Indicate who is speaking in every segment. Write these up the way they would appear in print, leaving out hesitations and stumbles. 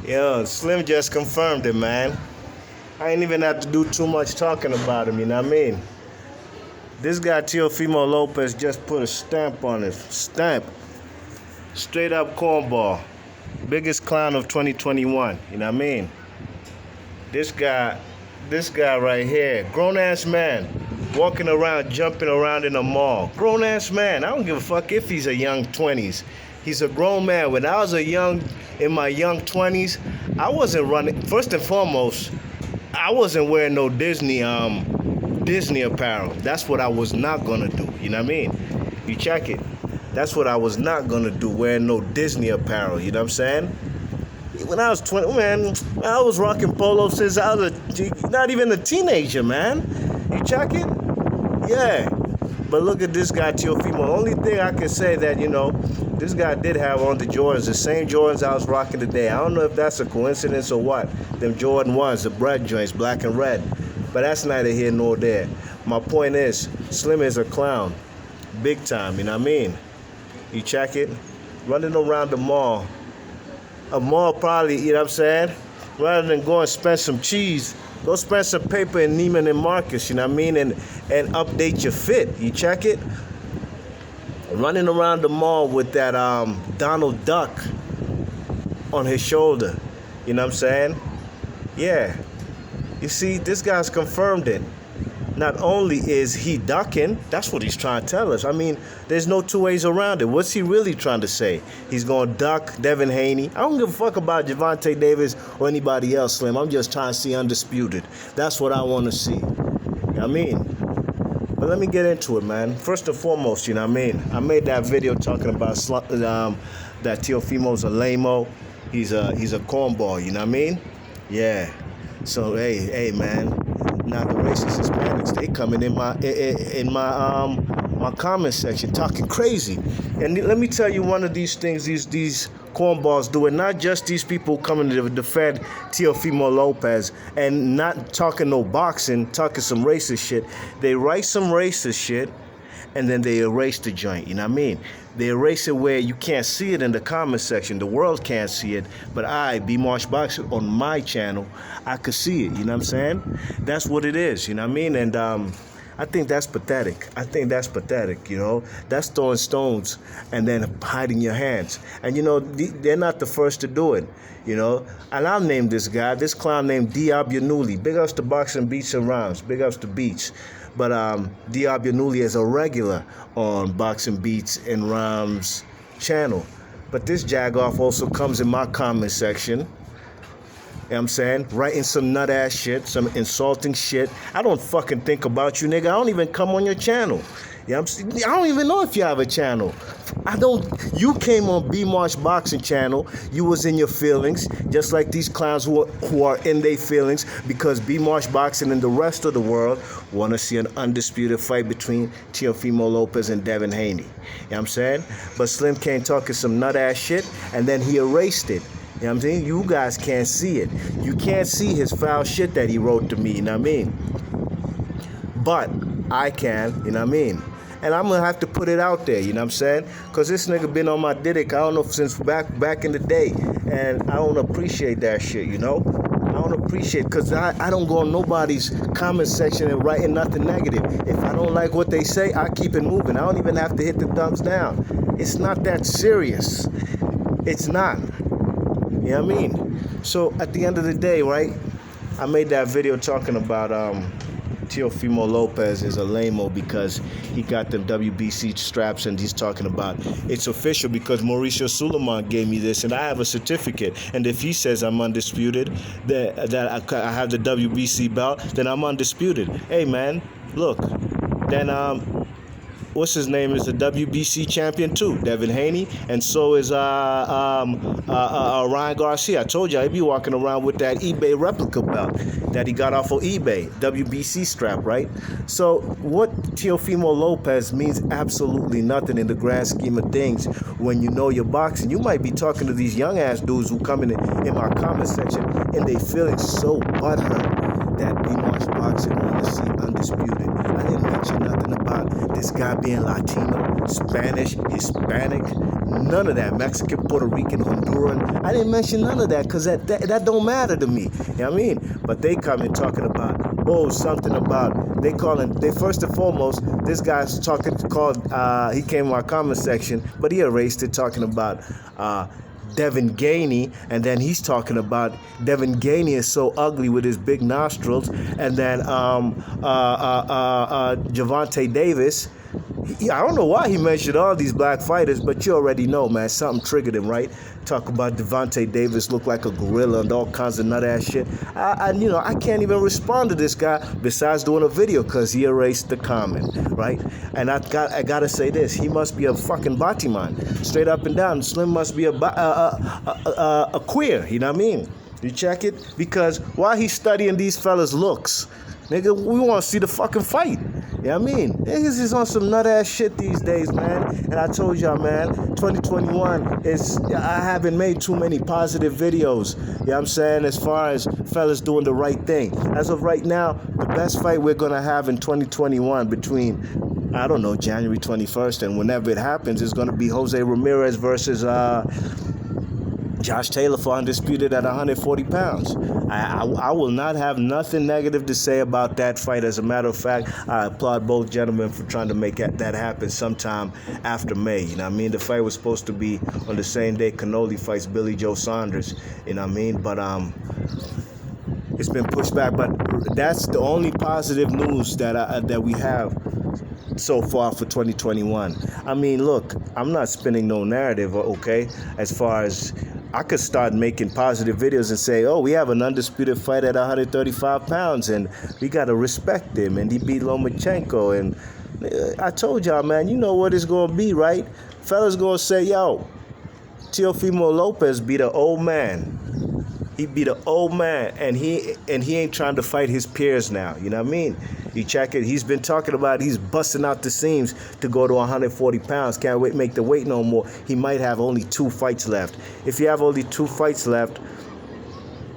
Speaker 1: Yo, Slim just confirmed it, man. I ain't even have to do too much talking about him, you know what I mean? This guy, Teofimo Lopez, just put a stamp on it. Stamp. Straight up cornball. Biggest clown of 2021, you know what I mean? This guy right here, grown-ass man, walking around, jumping around in a mall. Grown-ass man, I don't give a fuck if he's a young 20s. He's a grown man. When I was in my young 20s, I wasn't running. First and foremost, I wasn't wearing no Disney apparel. That's what I was not gonna do. You know what I mean? You check it. That's what I was not gonna do, wearing no Disney apparel. You know what I'm saying? When I was 20, man, I was rocking polo since I was not even a teenager, man. You check it? Yeah. But look at this guy, Teofimo. The only thing I can say that, this guy did have on the Jordans, the same Jordans I was rocking today. I don't know if that's a coincidence or what. Them Jordan 1s, the bread joints, black and red. But that's neither here nor there. My point is, Slim is a clown. Big time, you know what I mean? You check it? Running around the mall. A mall probably, you know what I'm saying? Rather than go and spend some cheese, go spend some paper in Neiman and Marcus, you know what I mean? And update your fit. You check it? Running around the mall with that Donald Duck on his shoulder. You know what I'm saying? Yeah. You see, this guy's confirmed it. Not only is he ducking, that's what he's trying to tell us. I mean, there's no two ways around it. What's he really trying to say? He's going to duck Devin Haney. I don't give a fuck about Javante Davis or anybody else, Slim. I'm just trying to see Undisputed. That's what I want to see. You know what I mean? But let me get into it, man. First and foremost, you know what I mean? I made that video talking about that Teofimo's a lame-o. He's a cornball, you know what I mean? Yeah. So, hey, man. Now the racist Hispanics, they coming in my comment section talking crazy. And let me tell you one of these things these cornballs do, and not just these people coming to defend Teofimo Lopez and not talking no boxing, talking some racist shit. They write some racist shit and then they erase the joint, you know what I mean? They erase it where you can't see it in the comment section. The world can't see it, but B Marsh Boxing, on my channel, I could see it, you know what I'm saying? That's what it is, you know what I mean? And I think that's pathetic. That's throwing stones and then hiding your hands. And, they're not the first to do it, And I'll name this guy, this clown named Diab Yanuli. Big ups to Boxing Beats and Rhymes. Big ups to Beats. But Diab Yanuli is a regular on Boxing Beats and Rhymes channel. But this jagoff also comes in my comment section. You know what I'm saying? Writing some nut-ass shit, some insulting shit. I don't fucking think about you, nigga. I don't even come on your channel. I don't even know if you have a channel. You came on B Marsh Boxing channel. You was in your feelings, just like these clowns who are in their feelings, because B Marsh Boxing and the rest of the world want to see an undisputed fight between Teofimo Lopez and Devin Haney. You know what I'm saying? But Slim came talking some nut-ass shit, and then he erased it. You know what I'm saying? You guys can't see it. You can't see his foul shit that he wrote to me, you know what I mean? But I can, you know what I mean? And I'm going to have to put it out there, you know what I'm saying? Because this nigga been on my dick, I don't know, since back in the day. And I don't appreciate that shit, I don't appreciate it because I don't go on nobody's comment section and writing nothing negative. If I don't like what they say, I keep it moving. I don't even have to hit the thumbs down. It's not that serious. It's not. You know what I mean? So at the end of the day, right, I made that video talking about Teofimo Lopez is a lame-o because he got them WBC straps, and he's talking about it's official because Mauricio Suleiman gave me this and I have a certificate, and if he says I'm undisputed, that I have the WBC belt, then I'm undisputed. Hey man, look, then what's his name is the WBC champion too, Devin Haney, and so is Ryan Garcia. I told you I'd be walking around with that eBay replica belt that he got off of eBay, WBC strap, right? So what Teofimo Lopez means absolutely nothing in the grand scheme of things when you know your boxing. You might be talking to these young ass dudes who come in my comment section and they feeling so butthurt. that we watch boxing want to see undisputed. I didn't mention nothing about this guy being Latino, Spanish, Hispanic, none of that. Mexican, Puerto Rican, Honduran. I didn't mention none of that because that don't matter to me. You know what I mean? But they come in talking about, something about, they first and foremost, this guy's he came in my comment section, but he erased it, talking about Devin Ganey, and then he's talking about Devin Ganey is so ugly with his big nostrils, and then Gervonta Davis. I don't know why he mentioned all these black fighters, but you already know, man, something triggered him, right? Talk about Gervonta Davis look like a gorilla and all kinds of nut ass shit. I can't even respond to this guy besides doing a video because he erased the comment, right? And I gotta say this: he must be a fucking Batiman, straight up and down. Slim must be a queer. You know what I mean? You check it, because while he's studying these fellas' looks, nigga, we want to see the fucking fight. You know what I mean? Niggas is on some nut ass shit these days, man. And I told y'all, man, 2021 I haven't made too many positive videos. You know what I'm saying? As far as fellas doing the right thing. As of right now, the best fight we're gonna have in 2021 between, I don't know, January 21st and whenever it happens, is gonna be Jose Ramirez versus Josh Taylor for undisputed at 140 pounds. I will not have nothing negative to say about that fight. As a matter of fact, I applaud both gentlemen for trying to make that happen sometime after May. You know what I mean? The fight was supposed to be on the same day Canoli fights Billy Joe Saunders. You know what I mean? But it's been pushed back. But that's the only positive news that we have so far for 2021. I mean, look, I'm not spinning no narrative, okay? As far as I could start making positive videos and say, we have an undisputed fight at 135 pounds and we got to respect him, and he beat Lomachenko. And I told y'all, man, you know what it's going to be, right? Fellas going to say, Teofimo Lopez beat an old man. He beat an old man, and he ain't trying to fight his peers now. You know what I mean? You check it. He's been talking about he's busting out the seams to go to 140 pounds. Can't wait, make the weight no more. He might have only 2 fights left. If you have only 2 fights left,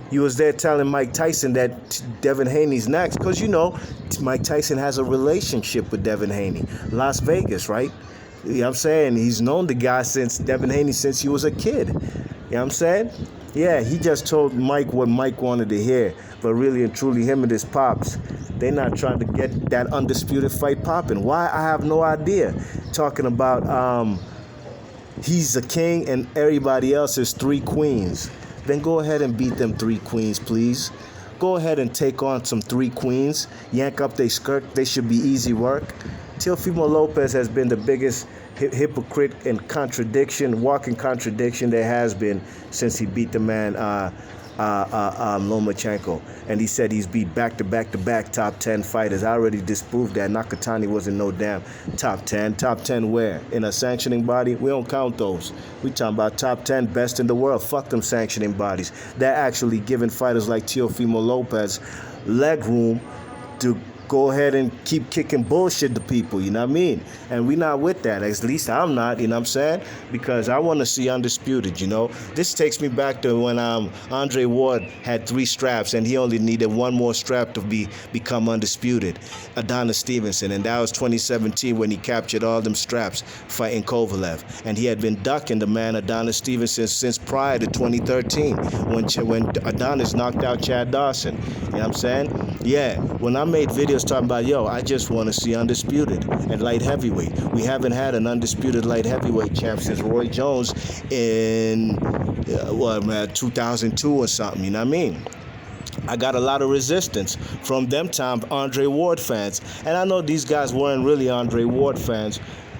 Speaker 1: you was there telling Mike Tyson that Devin Haney's next, because you know Mike Tyson has a relationship with Devin Haney. Las Vegas, right? You know what I'm saying? He's known the guy Devin Haney since he was a kid. You know what I'm saying? Yeah, he just told Mike what Mike wanted to hear. But really and truly, him and his pops, they're not trying to get that undisputed fight popping. Why? I have no idea. Talking about he's a king and everybody else is 3 queens. Then go ahead and beat them 3 queens, please. Go ahead and take on some 3 queens. Yank up their skirt. They should be easy work. Teofimo Lopez has been the biggest hypocrite and walking contradiction there has been since he beat the man Lomachenko. And he said he's beat back-to-back top 10 fighters. I already disproved that. Nakatani wasn't no damn top 10. Top 10 where? In a sanctioning body? We don't count those. We talking about top 10 best in the world. Fuck them sanctioning bodies. They're actually giving fighters like Teofimo Lopez leg room to go ahead and keep kicking bullshit to people, you know what I mean? And we not with that. At least I'm not, you know what I'm saying? Because I want to see undisputed, you know? This takes me back to when Andre Ward had 3 straps and he only needed 1 more strap to become undisputed. Adonis Stevenson. And that was 2017 when he captured all them straps fighting Kovalev. And he had been ducking the man Adonis Stevenson since prior to 2013 when Adonis knocked out Chad Dawson. You know what I'm saying? Yeah, when I made videos talking about, I just want to see undisputed at light heavyweight. We haven't had an undisputed light heavyweight champ since Roy Jones in 2002 or something, you know what I mean? I got a lot of resistance from them time Andre Ward fans. And I know these guys weren't really Andre Ward fans.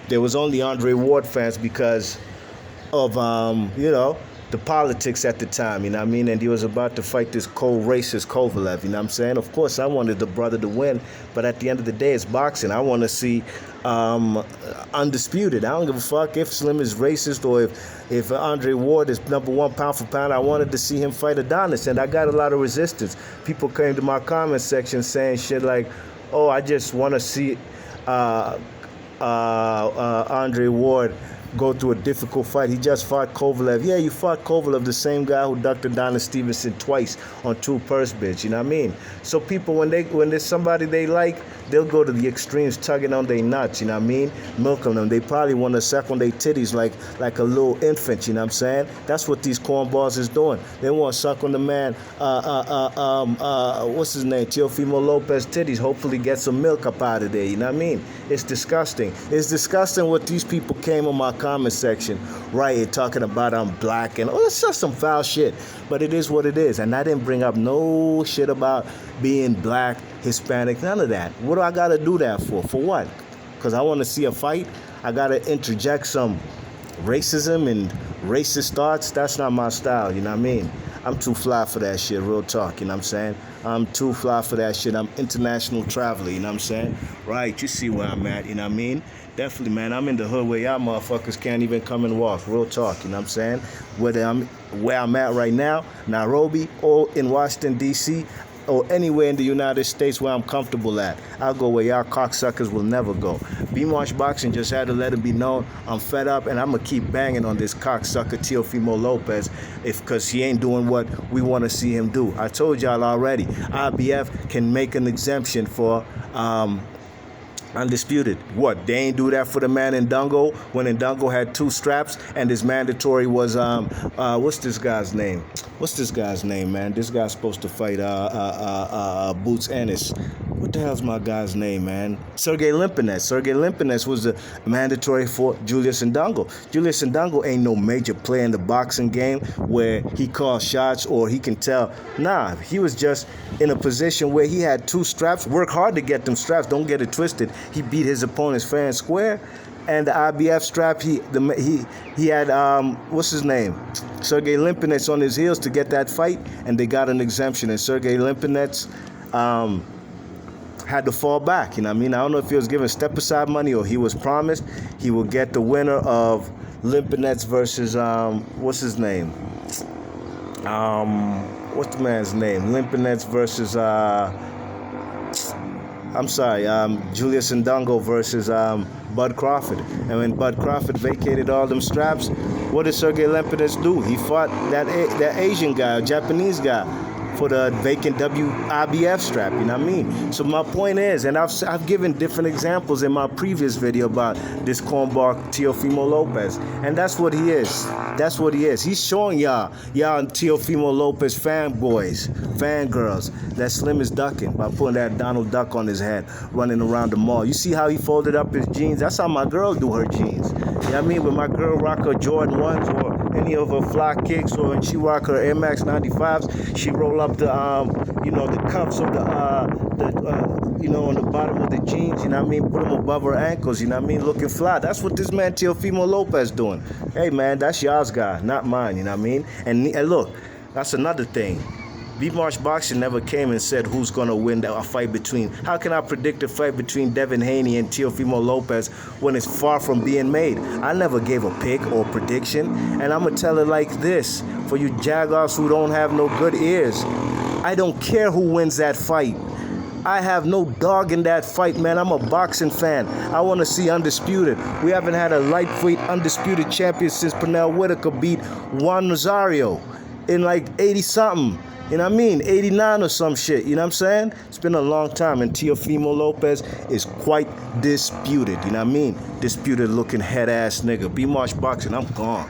Speaker 1: There was only Andre Ward fans because of, the politics at the time, you know what I mean? And he was about to fight this cold racist Kovalev, you know what I'm saying? Of course, I wanted the brother to win, but at the end of the day, it's boxing. I want to see undisputed. I don't give a fuck if Slim is racist or if Andre Ward is #1 pound for pound. I wanted to see him fight Adonis, and I got a lot of resistance. People came to my comment section saying shit like, I just want to see Andre Ward go through a difficult fight. He just fought Kovalev. Yeah, you fought Kovalev, the same guy who ducked Adonis Stevenson twice on 2 purse bids. You know what I mean? So people, when there's somebody they like, they'll go to the extremes, tugging on their nuts. You know what I mean? Milking them. They probably want to suck on their titties like a little infant. You know what I'm saying? That's what these cornballs is doing. They want to suck on the man. What's his name? Teofimo Lopez titties. Hopefully get some milk up out of there. You know what I mean? It's disgusting. It's disgusting what these people came on my comment section right here talking about I'm black and it's just some foul shit. But it is what it is. And I didn't bring up no shit about being black, Hispanic, none of that. What do I gotta do that for? For what? Because I want to see a fight? I gotta interject some racism and racist thoughts? That's not my style, you know what I mean? I'm too fly for that shit, real talk, you know what I'm saying? I'm too fly for that shit. I'm international traveler, you know what I'm saying? Right, you see where I'm at, you know what I mean? Definitely, man, I'm in the hood where y'all motherfuckers can't even come and walk, real talk, you know what I'm saying? Where I'm at right now, Nairobi or in Washington, D.C., or anywhere in the United States where I'm comfortable at. I'll go where y'all cocksuckers will never go. B-March Boxing just had to let it be known I'm fed up and I'm going to keep banging on this cocksucker Teofimo Lopez because he ain't doing what we want to see him do. I told y'all already, IBF can make an exemption for Undisputed. What? They ain't do that for the man Ndongo when Ndongo had 2 straps and his mandatory was what's this guy's name? What's this guy's name, man? This guy's supposed to fight Boots Ennis. What the hell's my guy's name, man? Sergey Limpinets. Sergey Limpinets was the mandatory for Julius Ndongo. Julius Ndongo ain't no major player in the boxing game where he calls shots or he can tell. Nah, he was just in a position where he had 2 straps. Work hard to get them straps. Don't get it twisted. He beat his opponents fair and square. And the IBF strap, he had, what's his name? Sergey Limpinets on his heels to get that fight, and they got an exemption. And Sergey Limpinets had to fall back, you know what I mean? I don't know if he was given step-aside money or he was promised he will get the winner of Limpinets versus, what's his name? What's the man's name? Limpinets versus, Julius Ndongo versus Bud Crawford. And when Bud Crawford vacated all them straps, what did Sergey Limpinets do? He fought that Asian guy, Japanese guy, for the vacant WIBF strap, you know what I mean? So my point is, and I've given different examples in my previous video about this cornball Teofimo Lopez, and that's what he is. That's what he is. He's showing y'all Teofimo Lopez fanboys, fangirls, that Slim is ducking by putting that Donald Duck on his head, running around the mall. You see how he folded up his jeans? That's how my girl do her jeans. You know what I mean? When my girl rock her Jordan 1s or any of her fly kicks, or when she rock her Air Max 95s, she roll up the the cuffs of on the bottom of the jeans, you know what I mean, put them above her ankles, you know what I mean, looking fly. That's what this man Teofimo Lopez doing. Hey man, that's y'all's guy, not mine, you know what I mean? And look, that's another thing. B-March Boxing never came and said who's going to win a fight between. How can I predict a fight between Devin Haney and Teofimo Lopez when it's far from being made? I never gave a pick or prediction, and I'm going to tell it like this. For you jagoffs who don't have no good ears, I don't care who wins that fight. I have no dog in that fight, man. I'm a boxing fan. I want to see Undisputed. We haven't had a lightweight Undisputed champion since Pernell Whitaker beat Juan Nazario in like 80-something. You know what I mean? 89 or some shit. You know what I'm saying? It's been a long time. And Teofimo Lopez is quite disputed. You know what I mean? Disputed looking head ass nigga. B-March Boxing, I'm gone.